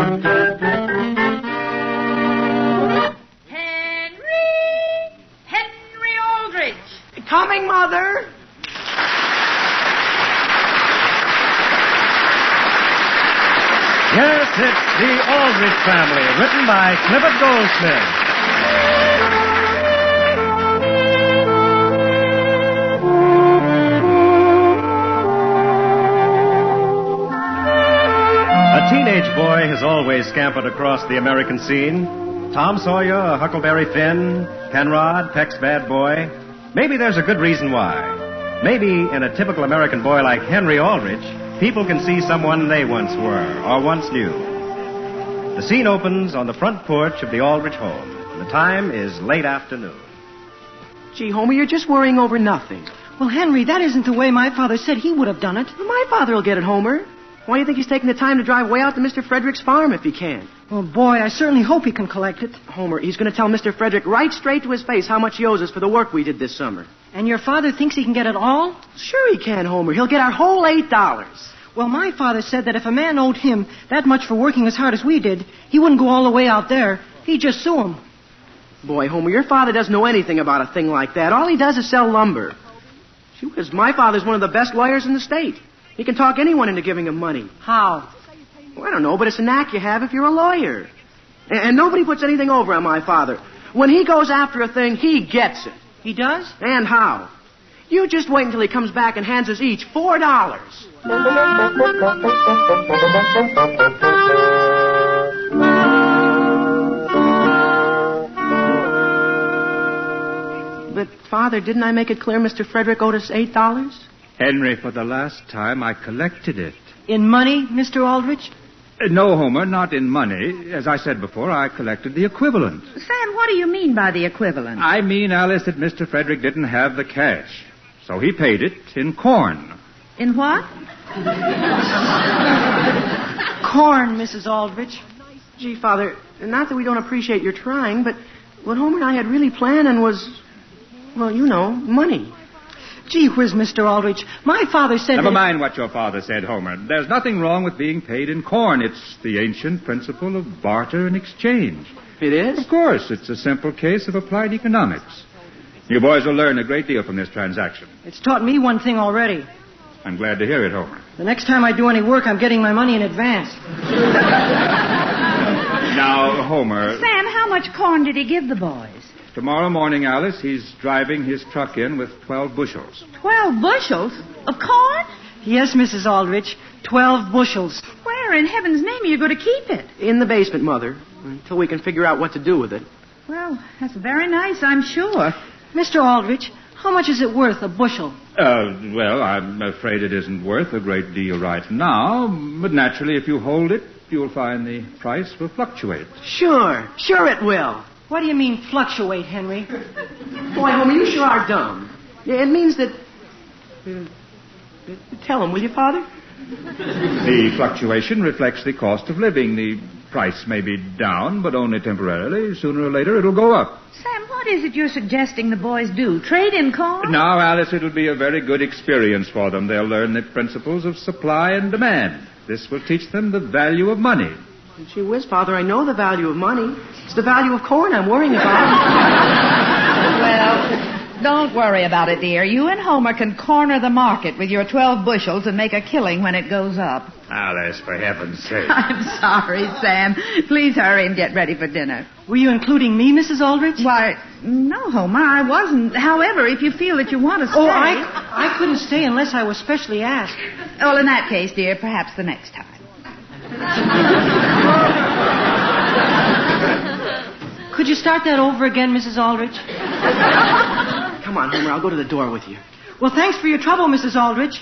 Hen-ree Al-drich. Coming, Mother. Yes, it's The Aldrich Family, written by Clifford Goldsmith. A teenage boy has always scampered across the American scene. Tom Sawyer, Huckleberry Finn, Penrod, Peck's bad boy. Maybe there's a good reason why. Maybe in a typical American boy like Hen-ree Al-drich, people can see someone they once were or once knew. The scene opens on the front porch of the Aldrich home. The time is late afternoon. Gee, Homer, you're just worrying over nothing. Well, Henry, that isn't the way my father said he would have done it. Well, my father will get it, Homer. Why do you think he's taking the time to drive way out to Mr. Frederick's farm if he can? Oh, boy, I certainly hope he can collect it. Homer, he's going to tell Mr. Frederick right straight to his face how much he owes us for the work we did this summer. And your father thinks he can get it all? Sure he can, Homer. He'll get our whole $8. Well, my father said that if a man owed him that much for working as hard as we did, he wouldn't go all the way out there. He'd just sue him. Boy, Homer, your father doesn't know anything about a thing like that. All he does is sell lumber. She was, my father's one of the best lawyers in the state. He can talk anyone into giving him money. How? Well, I don't know, but it's a knack you have if you're a lawyer. And nobody puts anything over on my father. When he goes after a thing, he gets it. He does? And how? You just wait until he comes back and hands us each $4. But, Father, didn't I make it clear Mr. Frederick owed us $8? Henry, for the last time, I collected it. In money, Mr. Aldrich? No, Homer, not in money. As I said before, I collected the equivalent. Sam, what do you mean by the equivalent? I mean, Alice, that Mr. Frederick didn't have the cash. So he paid it in corn. In what? Corn, Mrs. Aldrich. Gee, Father, not that we don't appreciate your trying, but what Homer and I had really planned and was, well, you know, money. Gee whiz, Mr. Aldrich. My father said Never mind what your father said, Homer. There's nothing wrong with being paid in corn. It's the ancient principle of barter and exchange. It is? Of course. It's a simple case of applied economics. You boys will learn a great deal from this transaction. It's taught me one thing already. I'm glad to hear it, Homer. The next time I do any work, I'm getting my money in advance. Now, Homer... Sam, how much corn did he give the boys? Tomorrow morning, Alice, he's driving his truck in with 12 bushels. 12 bushels of corn? Yes, Mrs. Aldrich. 12 bushels. Where in heaven's name are you going to keep it? In the basement, Mother, until we can figure out what to do with it. Well, that's very nice, I'm sure. Mr. Aldrich, how much is it worth, a bushel? Well, I'm afraid it isn't worth a great deal right now, but naturally, if you hold it, you'll find the price will fluctuate. Sure it will. What do you mean, fluctuate, Henry? Boy, Homer, you sure are dumb. It means that... tell him, will you, Father? The fluctuation reflects the cost of living. The price may be down, but only temporarily. Sooner or later, it'll go up. Sam, what is it you're suggesting the boys do? Trade in corn? Now, Alice, it'll be a very good experience for them. They'll learn the principles of supply and demand. This will teach them the value of money. Gee whiz, Father, I know the value of money. It's the value of corn I'm worrying about. Well, don't worry about it, dear. You and Homer can corner the market with your 12 bushels and make a killing when it goes up. Alice, for heaven's sake. I'm sorry, Sam. Please hurry and get ready for dinner. Were you including me, Mrs. Aldrich? Why, no, Homer, I wasn't. However, if you feel that you want to stay... Oh, I couldn't stay unless I was specially asked. Well, in that case, dear, perhaps the next time. Could you start that over again, Mrs. Aldrich? Come on, Homer, I'll go to the door with you. Well, thanks for your trouble, Mrs. Aldrich.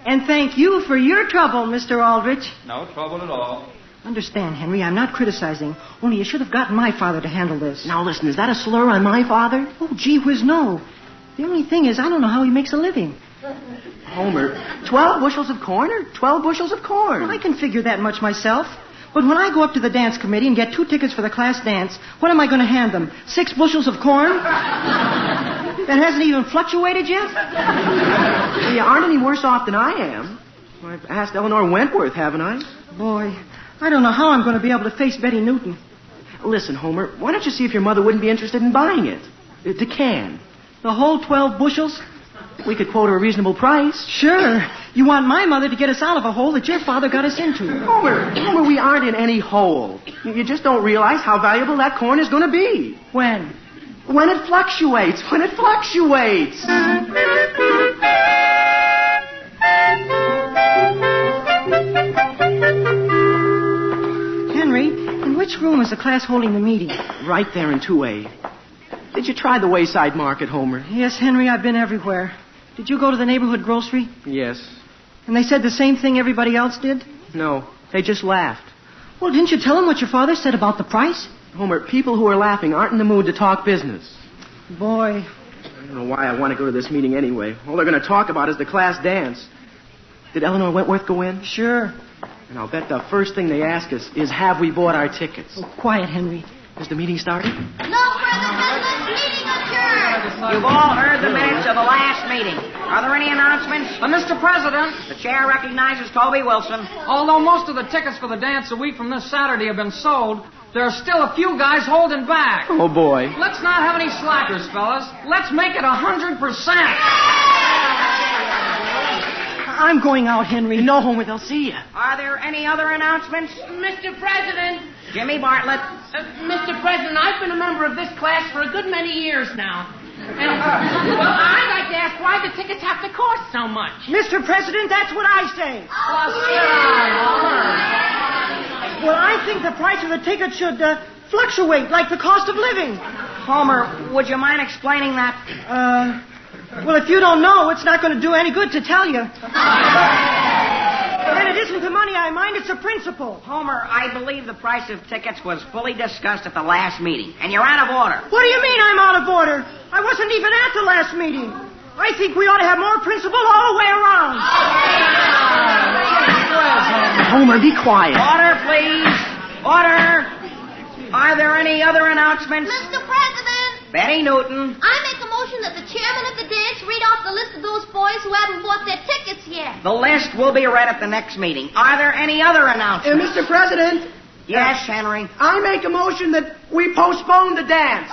And thank you for your trouble, Mr. Aldrich. No trouble at all. Understand, Henry, I'm not criticizing. Only you should have gotten my father to handle this. Now, listen, is that a slur on my father? Oh, gee whiz, no. The only thing is, I don't know how he makes a living. Homer, 12 bushels of corn or 12 bushels of corn? Well, I can figure that much myself. But when I go up to the dance committee and get 2 tickets for the class dance, what am I going to hand them? 6 bushels of corn? That hasn't even fluctuated yet? You aren't any worse off than I am. I've asked Eleanor Wentworth, haven't I? Boy, I don't know how I'm going to be able to face Betty Newton. Listen, Homer, why don't you see if your mother wouldn't be interested in buying it? The can. The whole 12 bushels? We could quote her a reasonable price. Sure. You want my mother to get us out of a hole that your father got us into. Homer, we aren't in any hole. You just don't realize how valuable that corn is going to be. When? When it fluctuates. When it fluctuates. Henry, in which room is the class holding the meeting? Right there in 2A. Did you try the Wayside Market, Homer? Yes, Henry, I've been everywhere. Did you go to the neighborhood grocery? Yes. And they said the same thing everybody else did? No, they just laughed. Well, didn't you tell them what your father said about the price? Homer, people who are laughing aren't in the mood to talk business. Boy. I don't know why I want to go to this meeting anyway. All they're going to talk about is the class dance. Did Eleanor Wentworth go in? Sure. And I'll bet the first thing they ask us is, have we bought our tickets? Oh, quiet, Henry. Is the meeting started? No further business. Meeting adjourned. You've all heard the minutes of the last meeting. Are there any announcements? Mr. President, The chair recognizes Toby Wilson. although most of the tickets for the dance a week from this Saturday have been sold, there are still a few guys holding back. Oh, boy. Let's not have any slackers, fellas. Let's make it 100%. I'm going out, Henry. No, Homer, they'll see you. Are there any other announcements? Mr. President, Jimmy Bartlett. Mr. President, I've been a member of this class for a good many years now. And, well, I'd like to ask why the tickets have to cost so much. Mr. President, that's what I say. Well, I think the price of the ticket should fluctuate like the cost of living. Homer, would you mind explaining that? Well, if you don't know, it's not going to do any good to tell you. And it isn't the money I mind, it's the principle. Homer, I believe the price of tickets was fully discussed at the last meeting, and you're out of order. What do you mean I'm out of order? I wasn't even at the last meeting. I think we ought to have more principle all the way around. Homer, be quiet. Order, please. Order. Are there any other announcements? Mr. President, Betty Newton. I make a motion that the chairman of the dance read off the list of those boys who haven't bought their tickets yet. The list will be read at the next meeting. Are there any other announcements? Mr. President, Yes, Henry. I make a motion that we postpone the dance.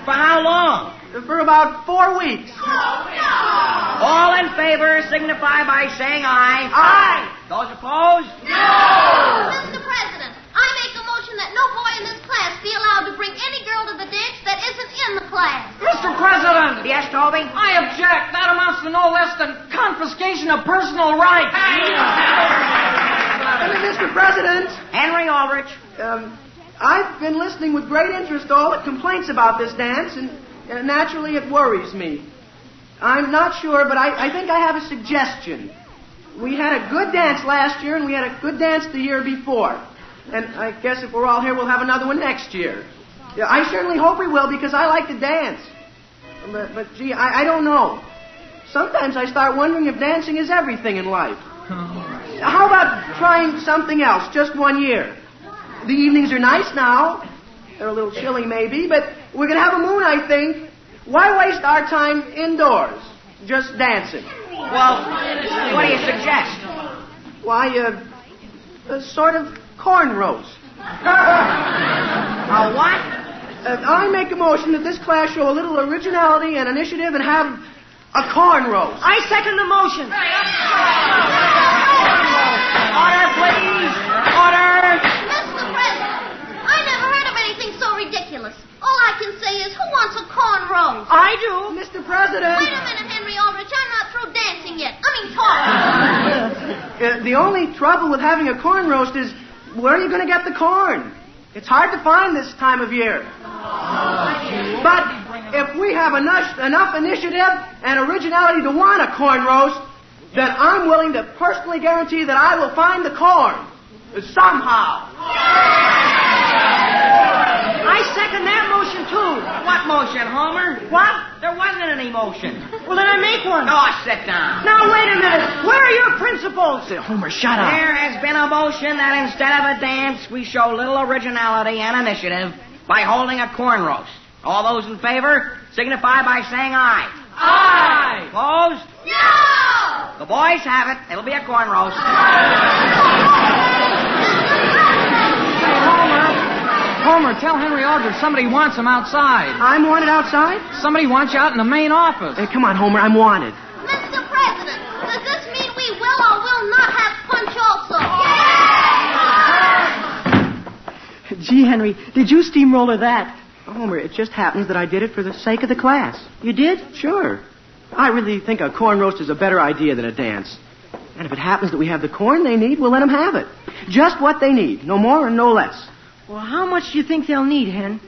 For how long? For about 4 weeks. All in favor signify by saying aye. Aye. Those opposed? Mr. President, I make a motion that no boy in this class be allowed to bring any girl to the dance that isn't in the class. Mr. President, Yes, Toby? I object. That amounts to no less than confiscation of personal rights. Mr. President, Hen-ree Al-drich. I've been listening with great interest to all the complaints about this dance, and naturally it worries me. I'm not sure, but I think I have a suggestion. We had a good dance last year, and we had a good dance the year before. And I guess if we're all here, we'll have another one next year. Yeah, I certainly hope we will, because I like to dance. But gee, I don't know. Sometimes I start wondering if dancing is everything in life. How about trying something else, just 1 year? The evenings are nice now. They're a little chilly, maybe, but we're going to have a moon, I think. Why waste our time indoors, just dancing? Well, what do you suggest? Why, a sort of corn roast. A what? I make a motion that this class show a little originality and initiative and have a corn roast. I second the motion. Order, please. Order. Mr. President, I never heard of anything so ridiculous. All I can say is, who wants a corn roast? I do. Mr. President. Wait a minute, Hen-ree Al-drich. I'm not through dancing yet. Talking. The only trouble with having a corn roast is, where are you going to get the corn? It's hard to find this time of year. But if we have enough initiative and originality to want a corn roast, then I'm willing to personally guarantee that I will find the corn. Somehow. I second that motion, too. What motion, Homer? What? There wasn't any motion. Well, then I make one. Oh, sit down. Now, wait a minute. Where are your principles? Homer, shut up. There has been a motion that instead of a dance, we show little originality and initiative by holding a corn roast. All those in favor signify by saying aye. Aye. Opposed? No! The boys have it. It'll be a corn roast. Homer, tell Hen-ree Al-drich somebody wants him outside. I'm wanted outside? Somebody wants you out in the main office. Hey, come on, Homer, I'm wanted. Mr. President, does this mean we will or will not have punch also? Gee, Henry, did you steamroller that? Homer, it just happens that I did it for the sake of the class. You did? Sure. I really think a corn roast is a better idea than a dance. And if it happens that we have the corn they need, we'll let them have it. Just what they need, no more and no less. Well, how much do you think they'll need, Hen?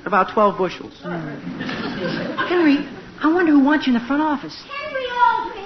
About 12 bushels. Henry, I wonder who wants you in the front office. Hen-ree Al-drich.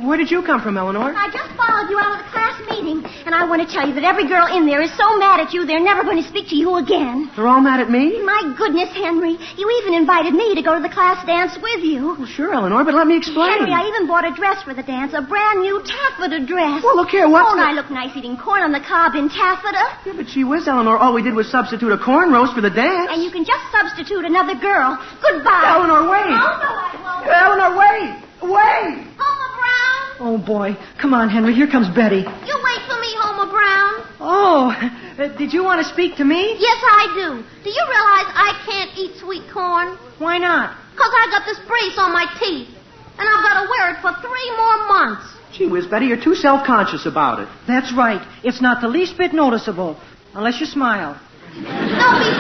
Where did you come from, Eleanor? I just followed you out of the class meeting, and I want to tell you that every girl in there is so mad at you, they're never going to speak to you again. They're all mad at me? My goodness, Henry. You even invited me to go to the class dance with you. Well, sure, Eleanor, but let me explain. Henry, I even bought a dress for the dance, a brand new taffeta dress. Well, look here, what's Won't I look nice eating corn on the cob in taffeta? Yeah, but gee whiz, Eleanor, all we did was substitute a corn roast for the dance. And you can just substitute another girl. Goodbye. Eleanor, wait. Oh, no, I won't. Eleanor, wait. Wait. Homer Brown. Oh, boy. Come on, Henry. Here comes Betty. You wait for me, Homer Brown. Oh, did you want to speak to me? Yes, I do. Do you realize I can't eat sweet corn? Why not? Because I got this brace on my teeth. And I've got to wear it for 3 more months. Gee whiz, Betty, you're too self-conscious about it. That's right. It's not the least bit noticeable. Unless you smile. Don't be...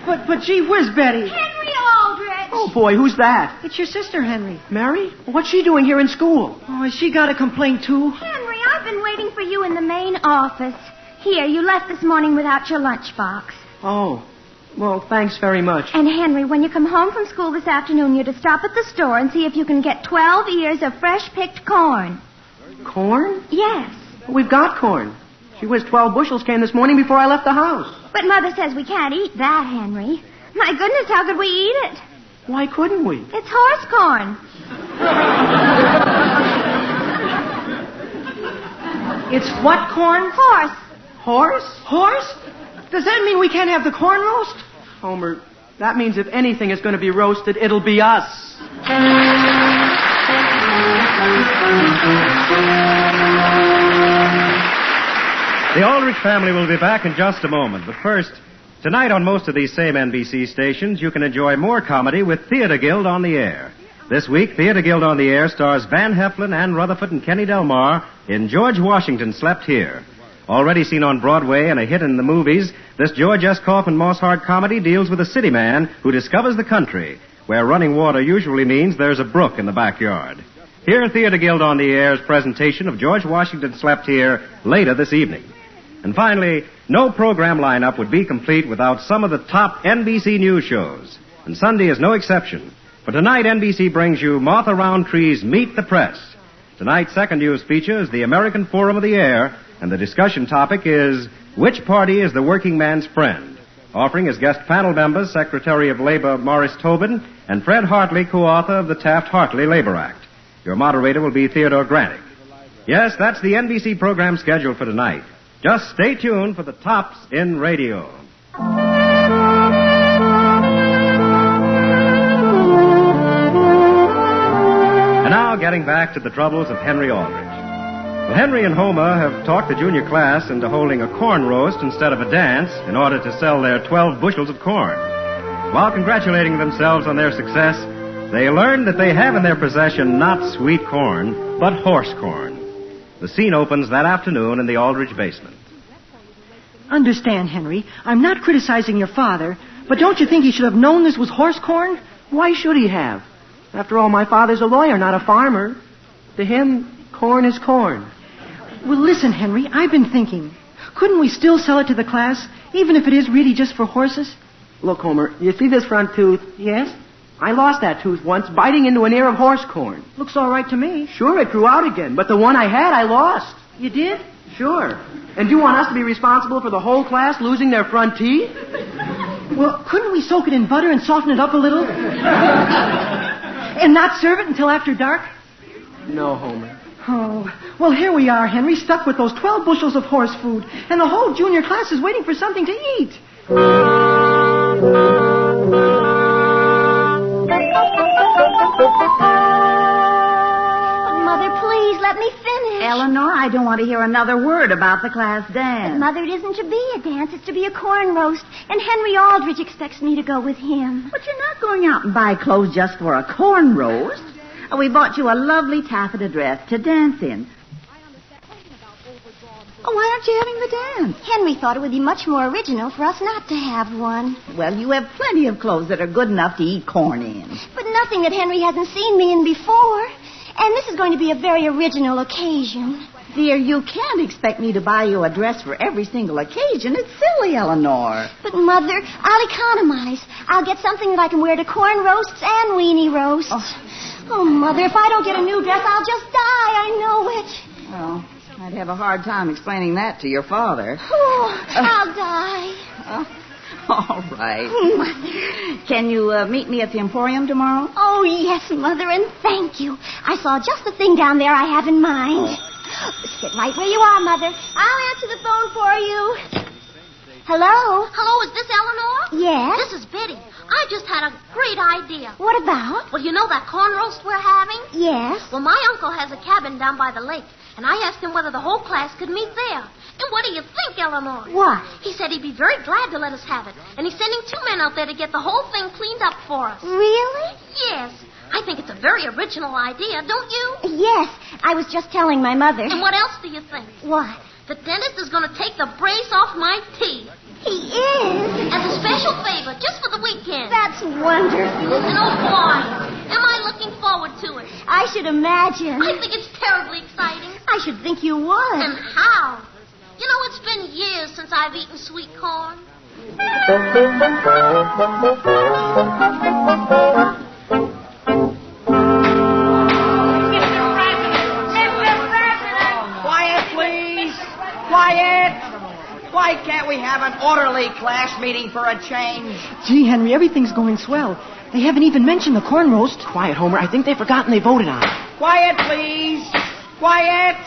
But gee whiz, Betty. Hen-ree Al-drich. Oh, boy, who's that? It's your sister, Henry. Mary? What's she doing here in school? Oh, has she got a complaint, too? Henry, I've been waiting for you in the main office. Here, you left this morning without your lunchbox. Oh, well, thanks very much. And, Henry, when you come home from school this afternoon, you're to stop at the store and see if you can get 12 ears of fresh-picked corn. Corn? Yes. We've got corn. Gee whiz, 12 bushels came this morning before I left the house. But Mother says we can't eat that, Henry. My goodness, how could we eat it? Why couldn't we? It's horse corn. It's what corn? Horse. Horse? Horse? Does that mean we can't have the corn roast? Homer, that means if anything is going to be roasted, it'll be us. The Aldrich family will be back in just a moment. But first, tonight on most of these same NBC stations, you can enjoy more comedy with Theater Guild on the Air. This week, Theater Guild on the Air stars Van Heflin, Ann Rutherford, and Kenny Delmar in George Washington Slept Here. Already seen on Broadway and a hit in the movies, this George S. Kaufman Mosshardt comedy deals with a city man who discovers the country, where running water usually means there's a brook in the backyard. Hear Theater Guild on the Air's presentation of George Washington Slept Here later this evening. And finally, no program lineup would be complete without some of the top NBC news shows. And Sunday is no exception. For tonight, NBC brings you Martha Roundtree's Meet the Press. Tonight's second news feature is the American Forum of the Air, and the discussion topic is, which party is the working man's friend? Offering as guest panel members Secretary of Labor Morris Tobin and Fred Hartley, co-author of the Taft-Hartley Labor Act. Your moderator will be Theodore Granick. Yes, that's the NBC program scheduled for tonight. Just stay tuned for the tops in radio. And now, getting back to the troubles of Hen-ree Al-drich. Well, Henry and Homer have talked the junior class into holding a corn roast instead of a dance in order to sell their 12 bushels of corn. While congratulating themselves on their success, they learned that they have in their possession not sweet corn, but horse corn. The scene opens that afternoon in the Aldrich basement. Understand, Henry, I'm not criticizing your father, but don't you think he should have known this was horse corn? Why should he have? After all, my father's a lawyer, not a farmer. To him, corn is corn. Well, listen, Henry, I've been thinking. Couldn't we still sell it to the class, even if it is really just for horses? Look, Homer, you see this front tooth? Yes? I lost that tooth once, biting into an ear of horse corn. Looks all right to me. Sure, it grew out again, but the one I had, I lost. You did? Sure. And you want us to be responsible for the whole class losing their front teeth? Well, couldn't we soak it in butter and soften it up a little? And not serve it until after dark? No, Homer. Oh, well, here we are, Henry, stuck with those 12 bushels of horse food, and the whole junior class is waiting for something to eat. Mother, please finish. Eleanor, I don't want to hear another word about the class dance. Mother, it isn't to be a dance. It's to be a corn roast. And Hen-ree Al-drich expects me to go with him. But you're not going out and buy clothes just for a corn roast. We bought you a lovely taffeta dress to dance in. Oh, why aren't you having the dance? Hen-ree thought it would be much more original for us not to have one. Well, you have plenty of clothes that are good enough to eat corn in. But nothing that Hen-ree hasn't seen me in before. And this is going to be a very original occasion. Dear, you can't expect me to buy you a dress for every single occasion. It's silly, Eleanor. But, Mother, I'll economize. I'll get something that I can wear to corn roasts and weenie roasts. Oh, Mother, if I don't get a new dress, I'll just die. I know it. Well, I'd have a hard time explaining that to your father. Oh, I'll die. All right. Mother. Can you meet me at the Emporium tomorrow? Oh, yes, Mother, and thank you. I saw just the thing down there I have in mind. Sit right where you are, Mother. I'll answer the phone for you. Hello? Hello, is this Eleanor? Yes? This is Biddy. I just had a great idea. What about? Well, you know that corn roast we're having? Yes. Well, my uncle has a cabin down by the lake, and I asked him whether the whole class could meet there. And what do you think, Eleanor? What? He said he'd be very glad to let us have it, and he's sending 2 men out there to get the whole thing cleaned up for us. Really? Yes. I think it's a very original idea, don't you? Yes. I was just telling my mother. And what else do you think? What? The dentist is going to take the brace off my teeth. He is? As a special favor, just for the weekend. That's wonderful. And oh, boy, am I looking forward to it. I should imagine. I think it's terribly exciting. I should think you would. And how? You know, it's been years since I've eaten sweet corn. Quiet, please. Quiet. Why can't we have an orderly class meeting for a change? Gee, Henry, everything's going swell. They haven't even mentioned the corn roast. Quiet, Homer. I think they've forgotten they voted on it. Quiet, please. Quiet.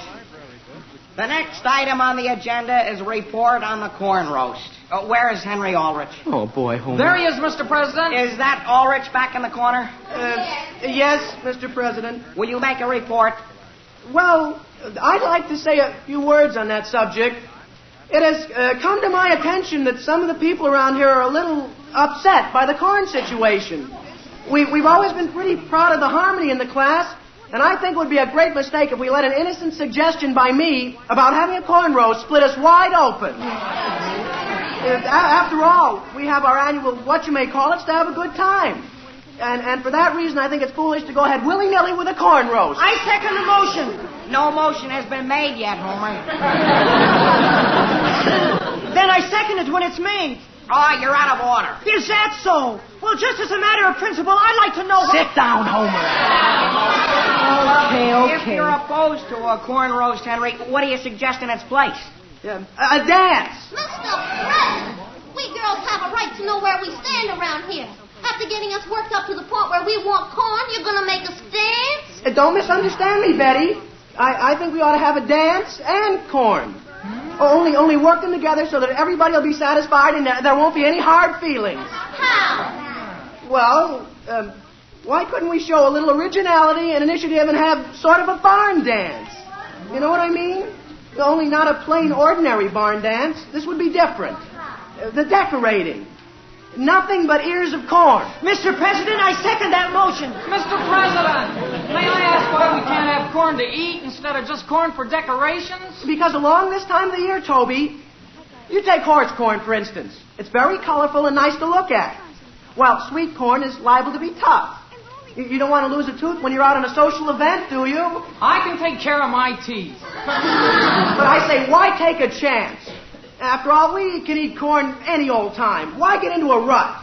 The next item on the agenda is a report on the corn roast. Where is Hen-ree Al-drich? Oh, boy, Homer. There he is, Mr. President. Is that Al-drich back in the corner? Yes, Mr. President. Will you make a report? Well, I'd like to say a few words on that subject. It has come to my attention that some of the people around here are a little upset by the corn situation. We've always been pretty proud of the harmony in the class, and I think it would be a great mistake if we let an innocent suggestion by me about having a corn roast split us wide open. After all, we have our annual whatchamacallits to have a good time. And for that reason, I think it's foolish to go ahead willy-nilly with a corn roast. I second the motion. No motion has been made yet, Homer. Then I second it when it's made. Oh, you're out of order. Is that so? Well, just as a matter of principle, I'd like to know... Sit down, Homer. If you're opposed to a corn roast, Henry, what do you suggest in its place? A dance. Mr. President, we girls have a right to know where we stand around here. After getting us worked up to the point where we want corn, you're going to make us dance? Don't misunderstand me, Betty. I think we ought to have a dance and corn. Only work them together so that everybody will be satisfied and there won't be any hard feelings. How? Well, why couldn't we show a little originality and initiative and have sort of a barn dance? You know what I mean? Only not a plain, ordinary barn dance. This would be different. The decorating. Nothing but ears of corn. Mr. President, I second that motion. Mr. President, may I ask why we can't have corn to eat instead of just corn for decorations? Because along this time of the year, Toby, you take horse corn, for instance. It's very colorful and nice to look at. While sweet corn is liable to be tough. You don't want to lose a tooth when you're out on a social event, do you? I can take care of my teeth. But I say, why take a chance? After all, we can eat corn any old time. Why get into a rut?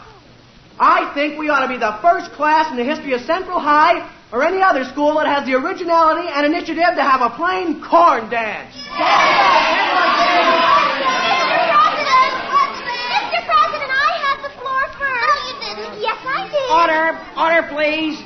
I think we ought to be the first class in the history of Central High or any other school that has the originality and initiative to have a plain corn dance. Mr. President, I had the floor first. No, you didn't. Yes, I did. Order, please.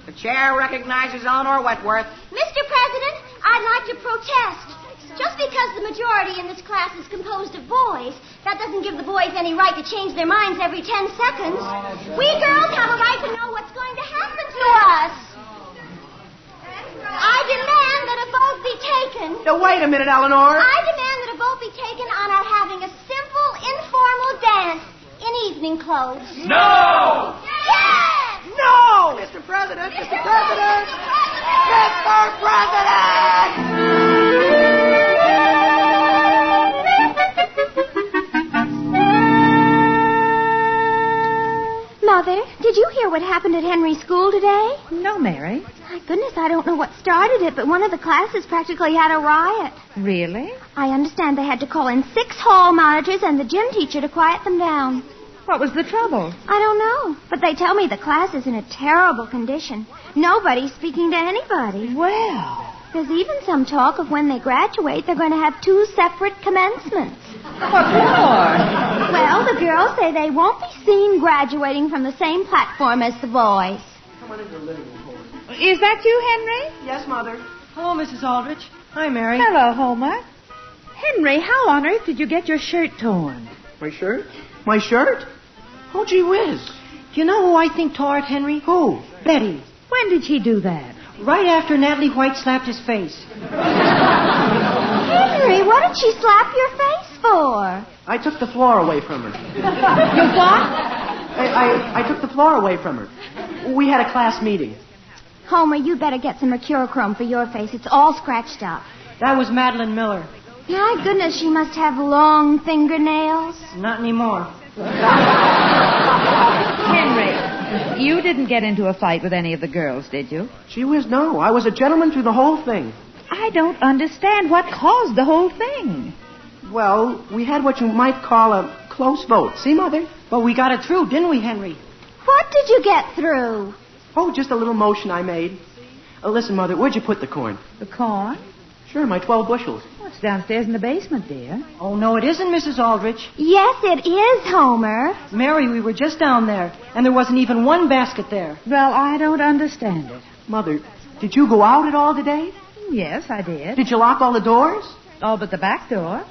The chair recognizes Eleanor Wentworth. Mr. President, I'd like to protest. Just because the majority in this class is composed of boys, that doesn't give the boys any right to change their minds every 10 seconds. We girls have a right to know what's going to happen to us. I demand that a vote be taken. Now, wait a minute, Eleanor. I demand that a vote be taken on our having a simple, informal dance in evening clothes. No! Yes! No! Mr. President! Mr. President! Mr. Mother, did you hear what happened at Hen-ree's school today? No, Mary. My goodness, I don't know what started it, but one of the classes practically had a riot. Really? I understand they had to call in 6 hall monitors and the gym teacher to quiet them down. What was the trouble? I don't know, but they tell me the class is in a terrible condition. Nobody's speaking to anybody. Well. There's even some talk of when they graduate, they're going to have 2 separate commencements. What for? Well, the girls say they won't be seen graduating from the same platform as the boys. Come on into the living room, Homer. Is that you, Hen-ree? Yes, Mother. Hello, Mrs. Aldrich. Hi, Mary. Hello, Homer. Hen-ree, how on earth did you get your shirt torn? My shirt? My shirt? Oh, gee whiz. Do you know who I think tore it, Henry? Who? Betty. When did she do that? Right after Natalie White slapped his face. Henry, what did she slap your face for? I took the floor away from her. You what? I took the floor away from her. We had a class meeting. Homer, you better get some mercurochrome for your face. It's all scratched up. That was Madeline Miller. My goodness, she must have long fingernails. Not anymore. Hen-ree, you didn't get into a fight with any of the girls, did you? Gee whiz, no. I was a gentleman through the whole thing. I don't understand what caused the whole thing. Well, we had what you might call a close vote. See, Mother? But we got it through, didn't we, Henry? What did you get through? Oh, just a little motion I made. Listen, Mother, where'd you put the corn? The corn? Sure, my 12 bushels. Oh, it's downstairs in the basement, dear. Oh, no, it isn't, Mrs. Aldrich. Yes, it is, Homer. Mary, we were just down there, and there wasn't even one basket there. Well, I don't understand it. Mother, did you go out at all today? Yes, I did. Did you lock all the doors? All but the back door.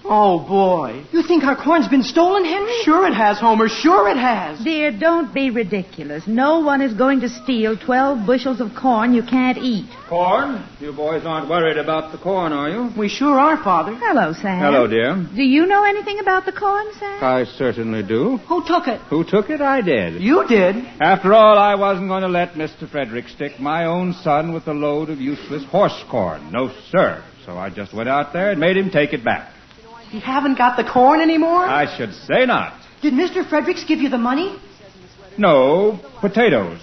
Oh, boy. You think our corn's been stolen, Henry? Sure it has, Homer. Sure it has. Dear, don't be ridiculous. No one is going to steal 12 bushels of corn you can't eat. Corn? You boys aren't worried about the corn, are you? We sure are, Father. Hello, Sam. Hello, dear. Do you know anything about the corn, Sam? I certainly do. Who took it? Who took it? I did. You did. After all, I wasn't going to let Mr. Frederick stick my own son with a load of useless horse corn. No, sir. So I just went out there and made him take it back. You haven't got the corn anymore? I should say not. Did Mr. Fredericks give you the money? No, potatoes.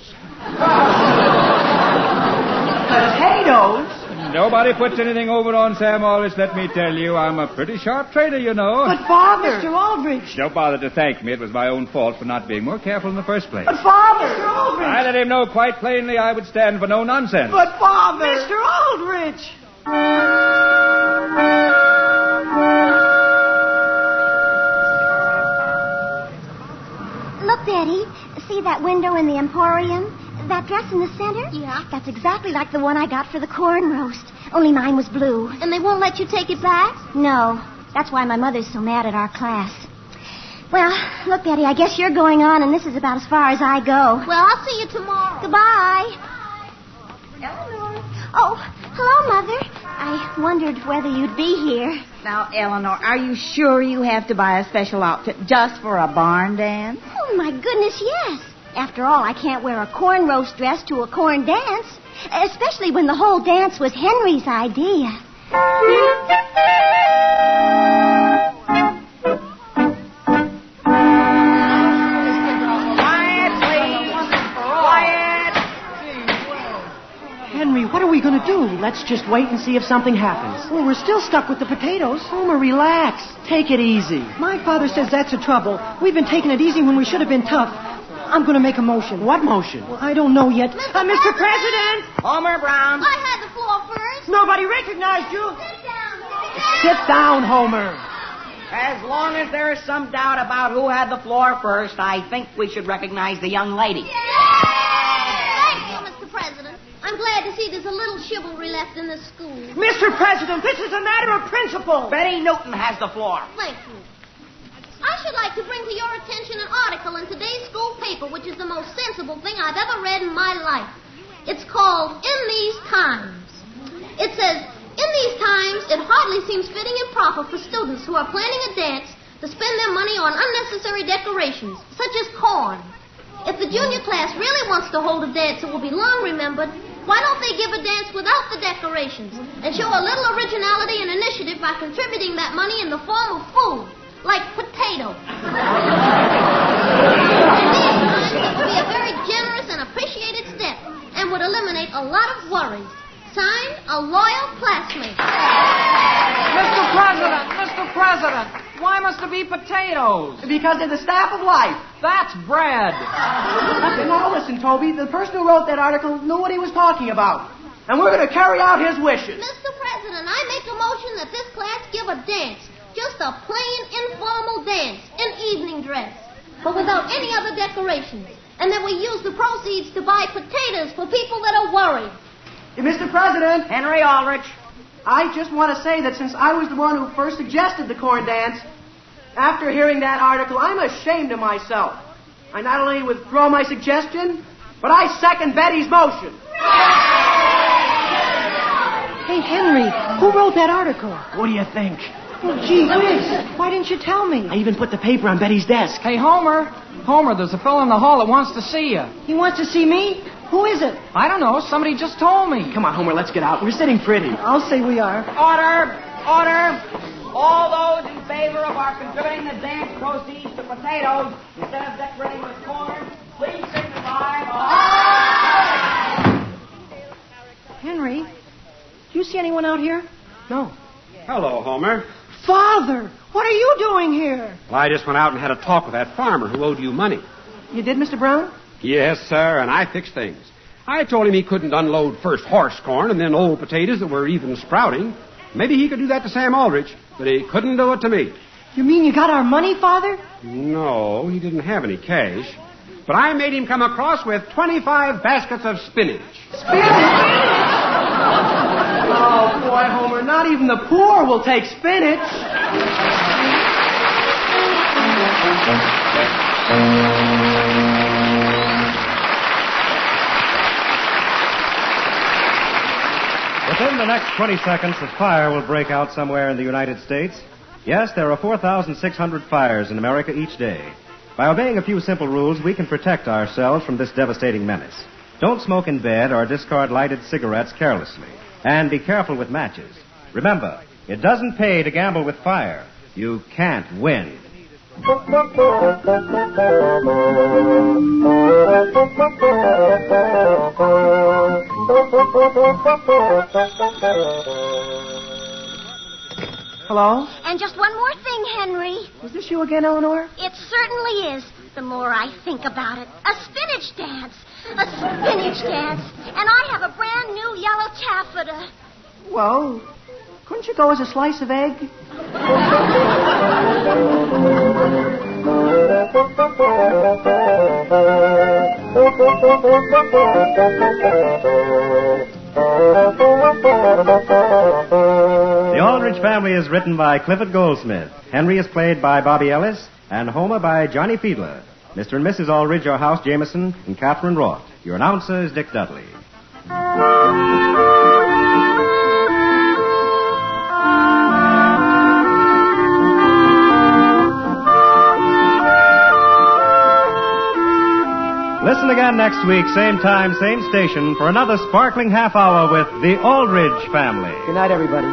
Potatoes? Nobody puts anything over on Sam Aldrich, let me tell you. I'm a pretty sharp trader, you know. But, Father... Mr. Aldrich. Don't bother to thank me. It was my own fault for not being more careful in the first place. But, Father... Mr. Aldrich. I let him know quite plainly I would stand for no nonsense. But, Father... Mr. Aldrich. Look, Betty. See that window in the Emporium? That dress in the center? Yeah. That's exactly like the one I got for the corn roast. Only mine was blue. And they won't let you take it back? No. That's why my mother's so mad at our class. Well, look, Betty, I guess you're going on, and this is about as far as I go. Well, I'll see you tomorrow. Goodbye. Eleanor. Oh, hello, Mother. I wondered whether you'd be here. Now, Eleanor, are you sure you have to buy a special outfit just for a barn dance? Oh, my goodness, yes. After all, I can't wear a corn roast dress to a corn dance, especially when the whole dance was Hen-ree's idea. Henry, what are we going to do? Let's just wait and see if something happens. Well, we're still stuck with the potatoes. Homer, relax. Take it easy. My father says that's the trouble. We've been taking it easy when we should have been tough. I'm going to make a motion. What motion? Well, I don't know yet. Mr. President! Homer Brown. I had the floor first. Nobody recognized you. Sit down. Sit down, Homer. As long as there is some doubt about who had the floor first, I think we should recognize the young lady. Thank you, Mr. President. I'm glad to see there's a little chivalry left in this school. Mr. President, this is a matter of principle. Betty Newton has the floor. Thank you. I should like to bring to your attention an article in today's school paper, which is the most sensible thing I've ever read in my life. It's called In These Times. It says, In these times, it hardly seems fitting and proper for students who are planning a dance to spend their money on unnecessary decorations, such as corn. If the junior class really wants to hold a dance that will be long remembered, why don't they give a dance without the decorations and show a little originality and initiative by contributing that money in the form of food, like potatoes? In these times, it would be a very generous and appreciated step and would eliminate a lot of worries. Signed, a loyal classmate. Mr. President, why must there be potatoes? Because they're the staff of life. That's bread. Now listen, Toby, the person who wrote that article knew what he was talking about. And we're going to carry out his wishes. Mr. President, I make a motion that this class give a dance. Just a plain, informal dance in evening dress. But without any other decorations. And that we use the proceeds to buy potatoes for people that are worried. Mr. President. Hen-ree Al-drich. I just want to say that since I was the one who first suggested the corn dance, after hearing that article, I'm ashamed of myself. I not only withdraw my suggestion, but I second Betty's motion. Hey, Henry, who wrote that article? What do you think? Oh, gee whiz. Why didn't you tell me? I even put the paper on Betty's desk. Hey, Homer, there's a fellow in the hall that wants to see you. He wants to see me? Who is it? I don't know. Somebody just told me. Come on, Homer, let's get out. We're sitting pretty. I'll say we are. Order! All those in favor of our contributing the dance proceeds to potatoes instead of decorating with corn, please signify. Henry, do you see anyone out here? No. Hello, Homer. Father, what are you doing here? Well, I just went out and had a talk with that farmer who owed you money. You did, Mr. Brown? Yes, sir, and I fixed things. I told him he couldn't unload first horse corn and then old potatoes that were even sprouting. Maybe he could do that to Sam Aldrich, but he couldn't do it to me. You mean you got our money, Father? No, he didn't have any cash. But I made him come across with 25 baskets of spinach. Oh, boy, Homer, not even the poor will take spinach. Within the next 20 seconds, a fire will break out somewhere in the United States. Yes, there are 4,600 fires in America each day. By obeying a few simple rules, we can protect ourselves from this devastating menace. Don't smoke in bed or discard lighted cigarettes carelessly. And be careful with matches. Remember, it doesn't pay to gamble with fire. You can't win. Hello? And just one more thing, Henry. Is this you again, Eleanor? It certainly is, the more I think about it. A spinach dance. A spinach dance. And I have a brand new yellow taffeta. Well, couldn't you go as a slice of egg? The Aldrich Family is written by Clifford Goldsmith. Henry is played by Bobby Ellis, and Homer by Johnny Fiedler. Mr. and Mrs. Aldrich are House Jameson and Catherine Roth. Your announcer is Dick Dudley. Listen again next week, same time, same station, for another sparkling half hour with the Aldrich Family. Good night, everybody.